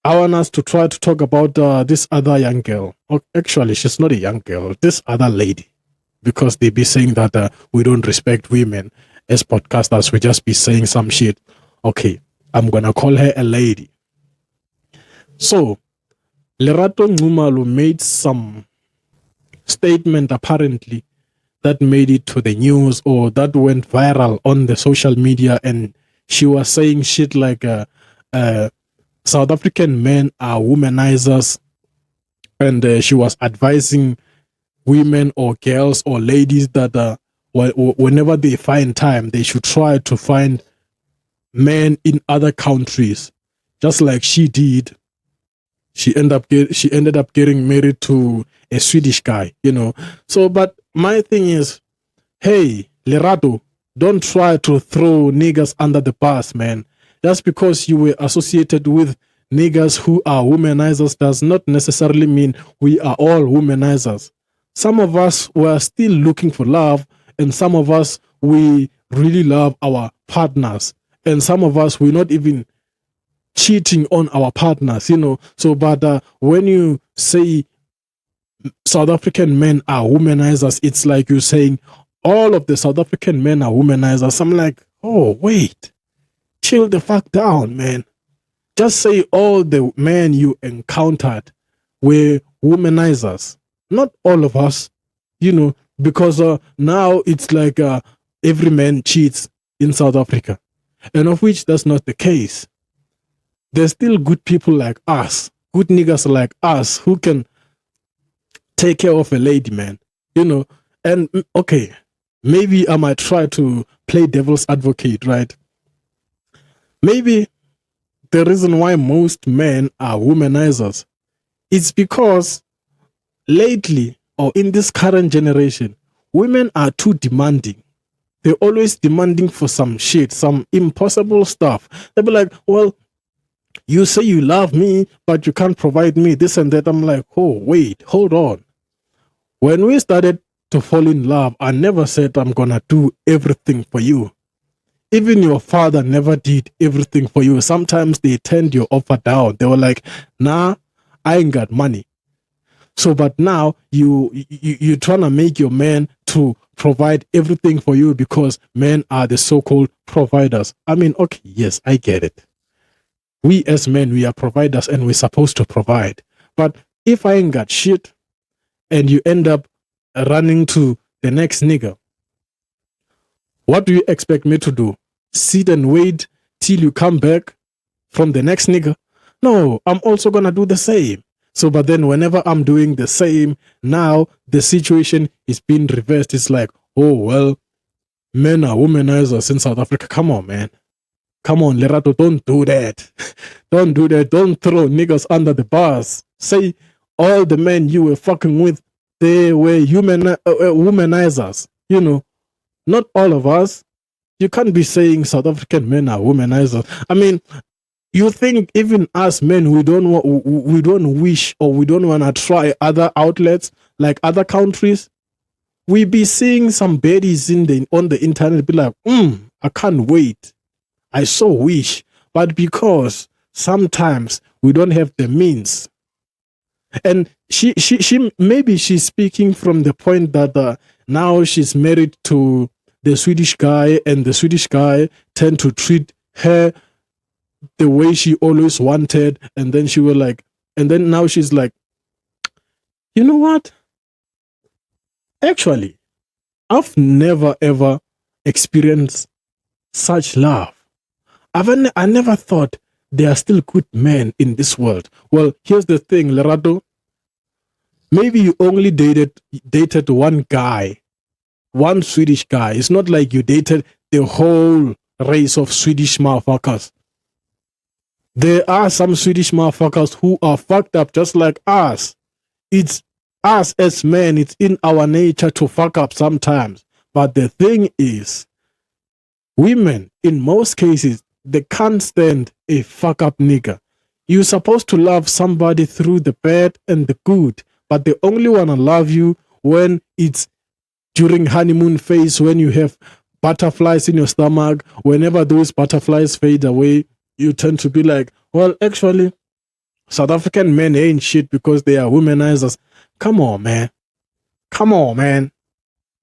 I want us to try to talk about this other young girl. Actually, she's not a young girl. This other lady, because they be saying that we don't respect women as podcasters. We just be saying some shit. Okay, I'm gonna call her a lady. So, Lerato Nxumalo made some statement apparently that made it to the news or that went viral on the social media, and she was saying shit like South African men are womanizers, and she was advising women or girls or ladies that whenever they find time, they should try to find men in other countries, just like she did. She ended up getting married to a Swedish guy, you know. So, but my thing is, hey, Lerato, don't try to throw niggas under the bus, man. Just because you were associated with niggas who are womanizers does not necessarily mean we are all womanizers. Some of us were still looking for love, and some of us, we really love our partners, and some of us, we're not even cheating on our partners, you know. So, but when you say South African men are womanizers, it's like you're saying all of the South African men are womanizers. I'm like, oh, wait, chill the fuck down, man. Just say all the men you encountered were womanizers. Not all of us, you know, because now it's like every man cheats in South Africa, and of which that's not the case. There's still good people like us, good niggas like us, who can take care of a lady, man, you know. And okay, maybe I might try to play devil's advocate, right? Maybe the reason why most men are womanizers is because lately, or in this current generation, women are too demanding. They're always demanding for some shit, some impossible stuff. They'll be like, well, you say you love me, but you can't provide me this and that. I'm like, oh, wait, hold on. When we started to fall in love, I never said I'm going to do everything for you. Even your father never did everything for you. Sometimes they turned your offer down. They were like, nah, I ain't got money. So, but now you're trying to make your man to provide everything for you because men are the so-called providers. I mean, okay, yes, I get it. We as men, we are providers and we're supposed to provide. But if I ain't got shit and you end up running to the next nigga, what do you expect me to do? Sit and wait till you come back from the next nigga? No, I'm also going to do the same. So, but then whenever I'm doing the same, now the situation is being reversed. It's like, oh, well, men are womanizers in South Africa. Come on, man. Come on, Lerato, don't do that. Don't do that. Don't throw niggas under the bus. Say all the men you were fucking with, they were womanizers. You know, not all of us. You can't be saying South African men are womanizers. I mean, you think even us men, we don't wish or we don't want to try other outlets like other countries? We be seeing some baddies on the internet be like, I can't wait. I so wish, but because sometimes we don't have the means. And she maybe she's speaking from the point that now she's married to the Swedish guy, and the Swedish guy tend to treat her the way she always wanted, and then she was like, and then now she's like, you know what? Actually, I've never ever experienced such love. I never thought there are still good men in this world. Well, here's the thing, Lerato. Maybe you only dated one guy, one Swedish guy. It's not like you dated the whole race of Swedish motherfuckers. There are some Swedish motherfuckers who are fucked up just like us. It's us as men, it's in our nature to fuck up sometimes. But the thing is, women, in most cases, they can't stand a fuck up nigga. You're supposed to love somebody through the bad and the good, but they only want to love you when it's during honeymoon phase, when you have butterflies in your stomach. Whenever those butterflies fade away, you tend to be like, well, actually, South African men ain't shit because they are womanizers. Come on, man. Come on, man.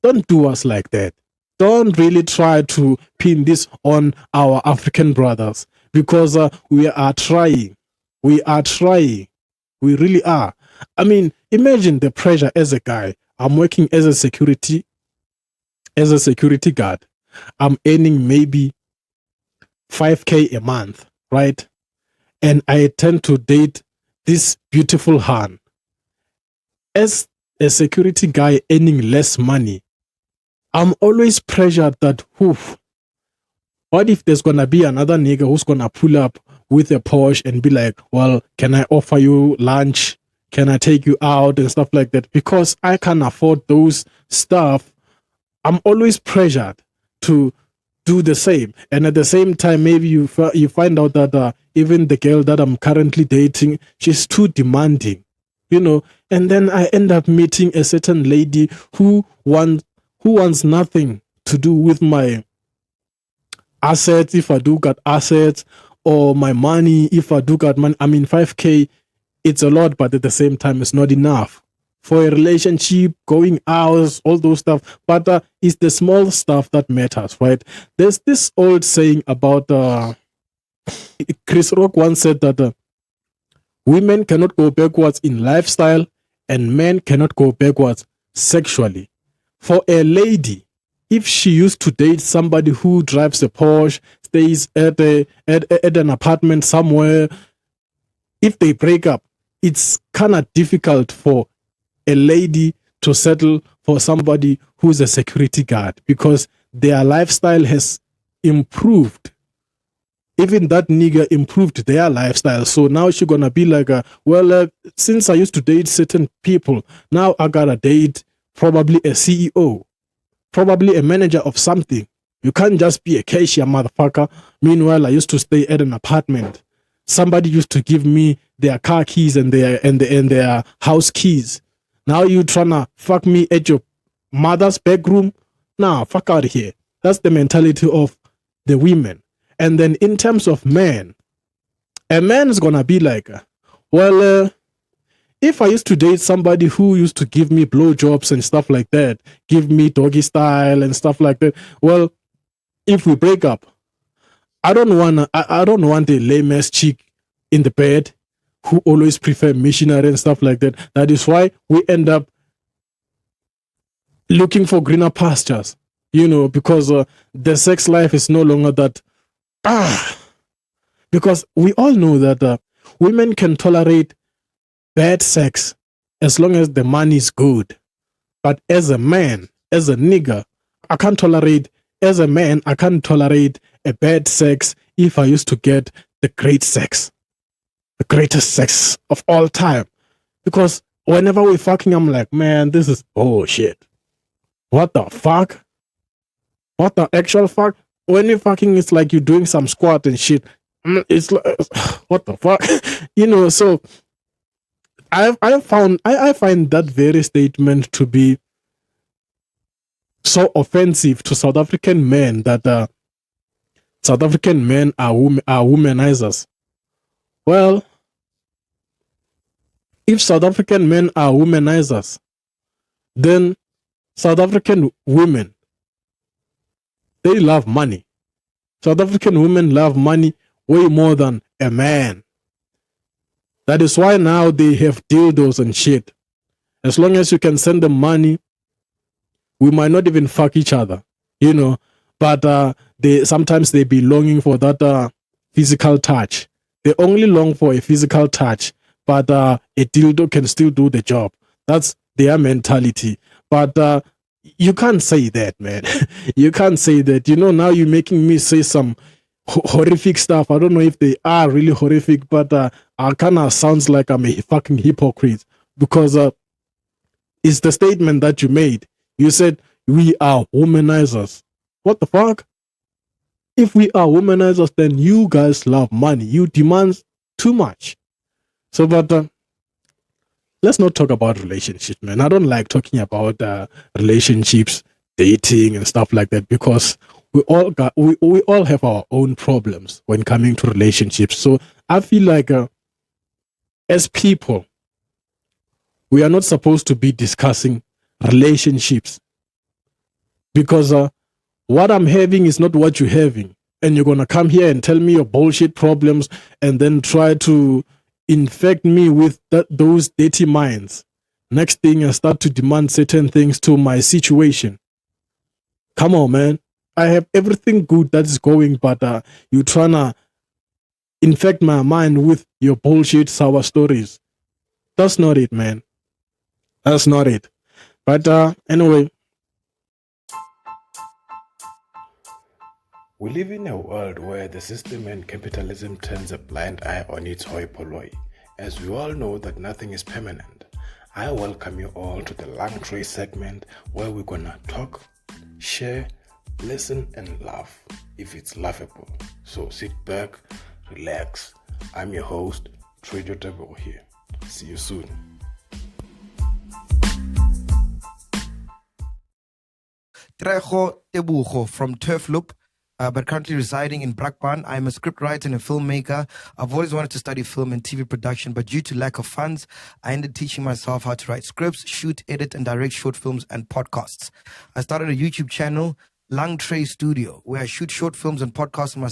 Don't do us like that. Don't really try to pin this on our African brothers because we are trying. We are trying. We really are. I mean, imagine the pressure as a guy. I'm working as a security guard. I'm earning maybe 5K a month, right? And I tend to date this beautiful Han. As a security guy earning less money, I'm always pressured that, what if there's gonna be another nigga who's gonna pull up with a Porsche and be like, well, can I offer you lunch? Can I take you out and stuff like that? Because I can't afford those stuff. I'm always pressured to do the same. And at the same time, maybe you find out that even the girl that I'm currently dating, she's too demanding, and then I end up meeting a certain lady who wants nothing to do with my assets, if I do got assets, or my money, if I do got money. I mean, 5K, it's a lot, but at the same time, it's not enough for a relationship, going out, all those stuff. But it's the small stuff that matters, right? There's this old saying about Chris Rock once said that women cannot go backwards in lifestyle and men cannot go backwards sexually. For a lady, if she used to date somebody who drives a Porsche, stays at an apartment somewhere, if they break up, it's kind of difficult for a lady to settle for somebody who's a security guard because their lifestyle has improved. Even that nigga improved their lifestyle. So now she's gonna be like, since I used to date certain people, now I gotta date probably a CEO, probably a manager of something. You can't just be a cashier, motherfucker. Meanwhile, I used to stay at an apartment. Somebody used to give me their car keys and their house keys. Now you tryna fuck me at your mother's bedroom? Nah, fuck out of here. That's the mentality of the women. And then in terms of men, a man is gonna be like, if I used to date somebody who used to give me blowjobs and stuff like that, give me doggy style and stuff like that, well, if we break up, I don't want a lame ass chick in the bed who always prefer missionary and stuff like that. That is why we end up looking for greener pastures, because the sex life is no longer that. Because we all know that women can tolerate bad sex as long as the money is good. But as a man, as a nigga, as a man, I can't tolerate a bad sex if I used to get the great sex. The greatest sex of all time. Because whenever we're fucking, I'm like, man, this is bullshit. What the fuck? What the actual fuck? When you're fucking, it's like you're doing some squat and shit. It's like, what the fuck? So I find that very statement to be so offensive to South African men that South African men are womanizers. Well, if South African men are womanizers, then South African women, they love money. South African women love money way more than a man. That is why now they have dildos and shit. As long as you can send them money, we might not even fuck each other, But sometimes they be longing for that physical touch. They only long for a physical touch, but a dildo can still do the job. That's their mentality. But you can't say that, man. You can't say that. Now you're making me say some horrific stuff. I don't know if they are really horrific, but I kind of sounds like I'm a fucking hypocrite because it's the statement that you made. You said, we are womanizers. What the fuck? If we are womanizers, then you guys love money. You demand too much. So, but let's not talk about relationships, man. I don't like talking about relationships, dating, and stuff like that because we all have our own problems when coming to relationships. So I feel like as people, we are not supposed to be discussing relationships, because what I'm having is not what you're having. And you're going to come here and tell me your bullshit problems and then try to infect me with those dirty minds. Next thing, I start to demand certain things to my situation. Come on, man. I have everything good that is going, but you're trying to infect my mind with your bullshit sour stories. That's not it, man. That's not it. But anyway. We live in a world where the system and capitalism turns a blind eye on its hoi polloi. As we all know that nothing is permanent, I welcome you all to the LungTrey segment where we're gonna talk, share, listen and laugh if it's laughable. So sit back, relax. I'm your host, Trader Devil here. See you soon. Trejo Tebujo from Turf Loop, but currently residing in Brakpan. I'm a scriptwriter and a filmmaker. I've always wanted to study film and TV production, but due to lack of funds, I ended teaching myself how to write scripts, shoot, edit, and direct short films and podcasts. I started a YouTube channel, LungTrey Studio, where I shoot short films and podcasts myself.